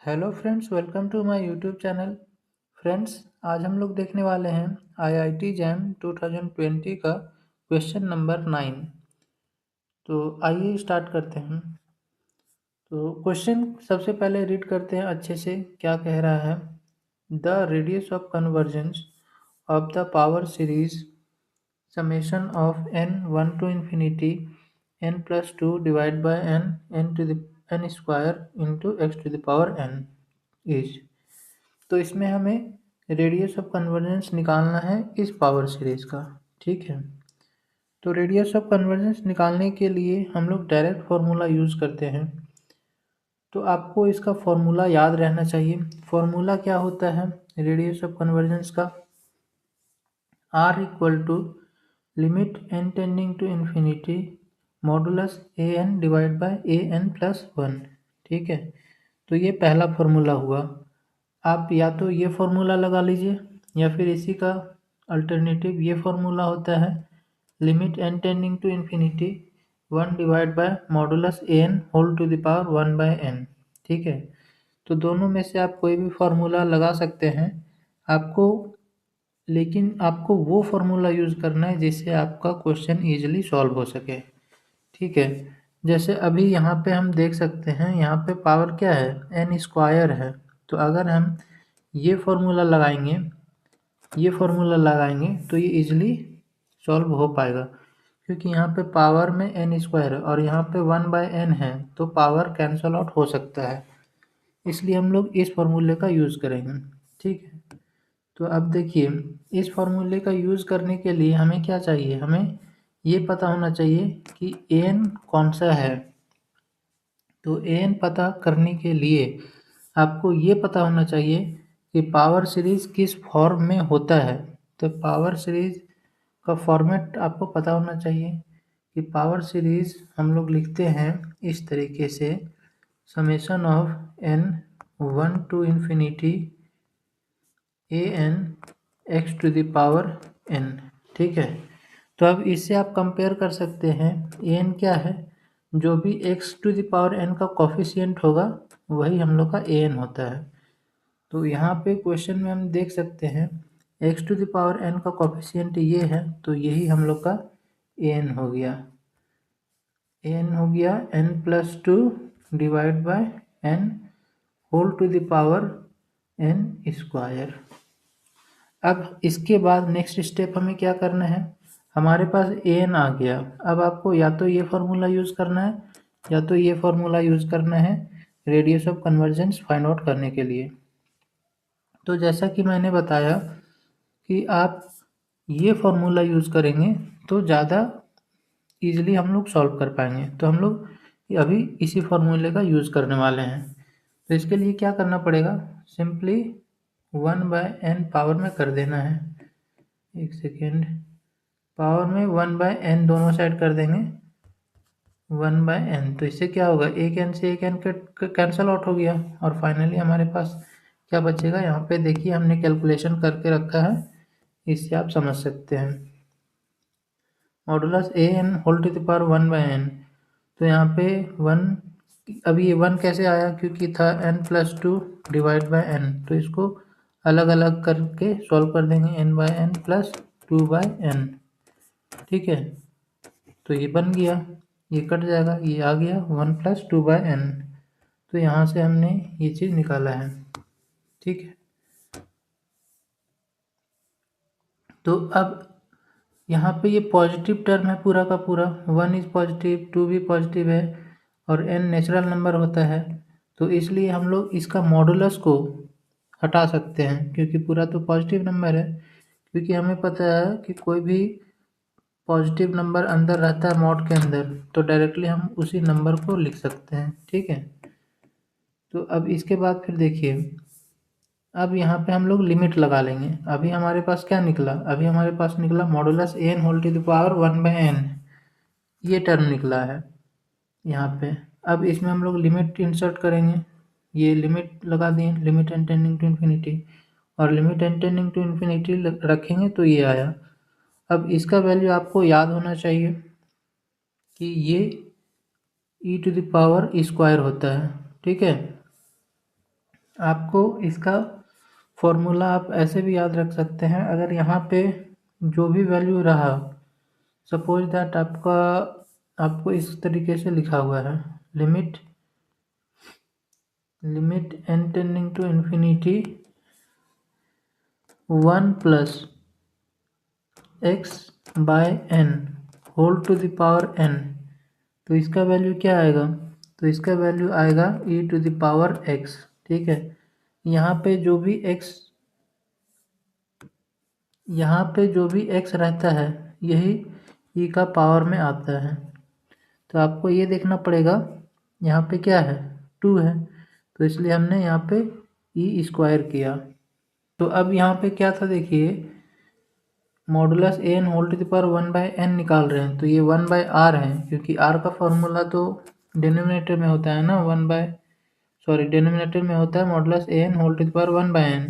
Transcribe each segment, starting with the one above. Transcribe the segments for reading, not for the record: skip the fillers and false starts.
Hello friends, welcome to my YouTube channel. Friends, आज हम लोग देखने वाले हैं आईआईटी जैम 2020 का क्वेश्चन नंबर 9। तो आइए स्टार्ट करते हैं। तो क्वेश्चन सबसे पहले रीड करते हैं अच्छे से, क्या कह रहा है। The radius of convergence of the power series summation of n 1 to infinity n plus 2 divided by n to the n square into x to the power n is। तो इसमें हमें रेडियस ऑफ कन्वर्जेंस निकालना है इस power series का। ठीक है, तो रेडियस ऑफ कन्वर्जेंस निकालने के लिए हम लोग डायरेक्ट फार्मूला यूज़ करते हैं। तो आपको इसका फार्मूला याद रहना चाहिए। फार्मूला क्या होता है रेडियस ऑफ कन्वर्जेंस का? R equal to limit n tending to infinity modulus a n divide by a n plus 1। ठीक है, तो ये पहला फार्मूला हुआ। आप या तो ये फार्मूला लगा लीजिए या फिर इसी का अल्टरनेटिव ये फार्मूला होता है limit n tending to infinity 1 divide by modulus a n whole to the power 1 by n। ठीक है, तो दोनों में से आप कोई भी फार्मूला लगा सकते हैं आपको, लेकिन आपको वो फार्मूला यूज़ करना है जिससे आपका क्वेश्चन ईजिली सॉल्व हो सके। ठीक है, जैसे अभी यहाँ पे हम देख सकते हैं, यहाँ पे पावर क्या है, एन स्क्वायर है। तो अगर हम ये फार्मूला लगाएंगे तो ये इजीली सॉल्व हो पाएगा, क्योंकि यहाँ पे पावर में एन स्क्वायर है और यहाँ पे 1 बाय एन है, तो पावर कैंसल आउट हो सकता है, इसलिए हम लोग इस फार्मूले का यूज़ करेंगे। ठीक है, तो अब देखिए, इस फार्मूले का यूज़ करने के लिए हमें क्या चाहिए, हमें ये पता होना चाहिए कि एन कौन सा है। तो एन पता करने के लिए आपको ये पता होना चाहिए कि पावर सीरीज किस फॉर्म में होता है। तो पावर सीरीज का फॉर्मेट आपको पता होना चाहिए कि पावर सीरीज हम लोग लिखते हैं इस तरीके से, summation of n 1 to infinity a n x to the power n। ठीक है, तो अब इससे आप कंपेयर कर सकते हैं, एन क्या है, जो भी x to the power n का कॉफिशिएंट होगा वही हम लोग का एन होता है। तो यहाँ पे क्वेश्चन में हम देख सकते हैं x to the power n का कॉफिशिएंट ये है, तो यही हम लोग का एन हो गया। एन हो गया n plus 2 divide by n whole to the power n square. अब इसके बाद नेक्स्ट स्टेप हमें क्या करना है, हमारे पास एन आ गया। अब आपको या तो ये फार्मूला यूज़ करना है या तो ये फार्मूला यूज़ करना है radius of convergence find out करने के लिए। तो जैसा कि मैंने बताया कि आप ये फार्मूला यूज़ करेंगे तो ज़्यादा ईजिली हम लोग सॉल्व कर पाएंगे। तो हम लोग अभी इसी फार्मूले का यूज़ करने वाले हैं। तो इसके लिए क्या करना पड़ेगा, सिंपली 1 बाय n पावर में कर देना है। एक सेकेंड, पावर में 1 बाय n दोनों साइड कर देंगे 1 बाय n। तो इससे क्या होगा, एक n से एक n कैंसल आउट हो गया और फाइनली हमारे पास क्या बचेगा, यहाँ पे देखिए हमने कैलकुलेशन करके रखा है, इससे आप समझ सकते हैं। Modulus a n whole to the power 1 by n, तो यहाँ पे 1, अभी ये 1 कैसे आया, क्योंकि था n plus 2 divide by n। तो इसको अलग अलग करके सॉल्व कर देंगे, n by n plus 2 by n। ठीक है, तो ये बन गया, ये कट जाएगा, ये आ गया 1 प्लस 2 बाय n। तो यहाँ से हमने ये चीज़ निकाला है। ठीक है, तो अब यहाँ पे ये पॉजिटिव टर्म है पूरा का पूरा, 1 इज पॉजिटिव, 2 भी पॉजिटिव है और n नेचुरल नंबर होता है, तो इसलिए हम लोग इसका मॉडुलस को हटा सकते हैं, क्योंकि पूरा तो पॉजिटिव नंबर है। क्योंकि हमें पता है कि कोई भी पॉजिटिव नंबर अंदर रहता है मॉड के अंदर, तो डायरेक्टली हम उसी नंबर को लिख सकते हैं। ठीक है, तो अब इसके बाद फिर देखिए, अब यहाँ पे हम लोग लिमिट लगा लेंगे। अभी हमारे पास क्या निकला, अभी हमारे पास निकला modulus a n whole to the power 1 by n, ये टर्म निकला है यहाँ पे। अब इसमें हम लोग लिमिट इंसर्ट करेंगे, ये लिमिट लगा दिए, limit n tending to infinity, और limit n tending to infinity रखेंगे तो ये आया। अब इसका वैल्यू आपको याद होना चाहिए कि ये e to the power square होता है। ठीक है, आपको इसका फॉर्मूला आप ऐसे भी याद रख सकते हैं, अगर यहाँ पे जो भी वैल्यू रहा, सपोज दैट आपको इस तरीके से लिखा हुआ है, limit n tending to infinity 1 plus x by n whole to the power n। तो इसका वैल्यू क्या आएगा? तो इसका वैल्यू आएगा e to the power x। ठीक है, यहाँ पे जो भी x रहता है यही e का पावर में आता है। तो आपको ये देखना पड़ेगा, यहाँ पे क्या है, 2 है, तो इसलिए हमने यहाँ पे e स्क्वायर किया। तो अब यहाँ पे क्या था, देखिए modulus a n whole to the power 1/n निकाल रहे हैं, तो ये 1/r है, क्योंकि r का फॉर्मूला तो डिनोमिनेटर में होता है ना, डिनोमिनेटर में होता है modulus a n whole to the power 1/n,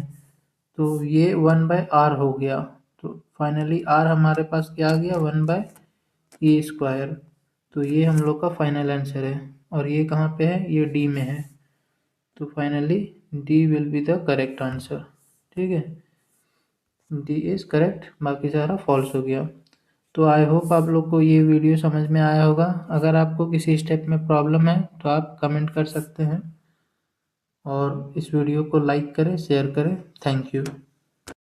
तो ये 1/r हो गया। तो फाइनली r हमारे पास क्या आ गया, 1/e²। तो ये हम लोग का फाइनल आंसर है, और ये कहाँ पे है, ये डी में है। तो finally D will be the correct answer. ठीक है, डी इज़ करेक्ट, बाकी सारा फॉल्स हो गया। तो आई होप आप लोग को ये वीडियो समझ में आया होगा। अगर आपको किसी स्टेप में प्रॉब्लम है तो आप कमेंट कर सकते हैं, और इस वीडियो को लाइक करें, शेयर करें। Thank you.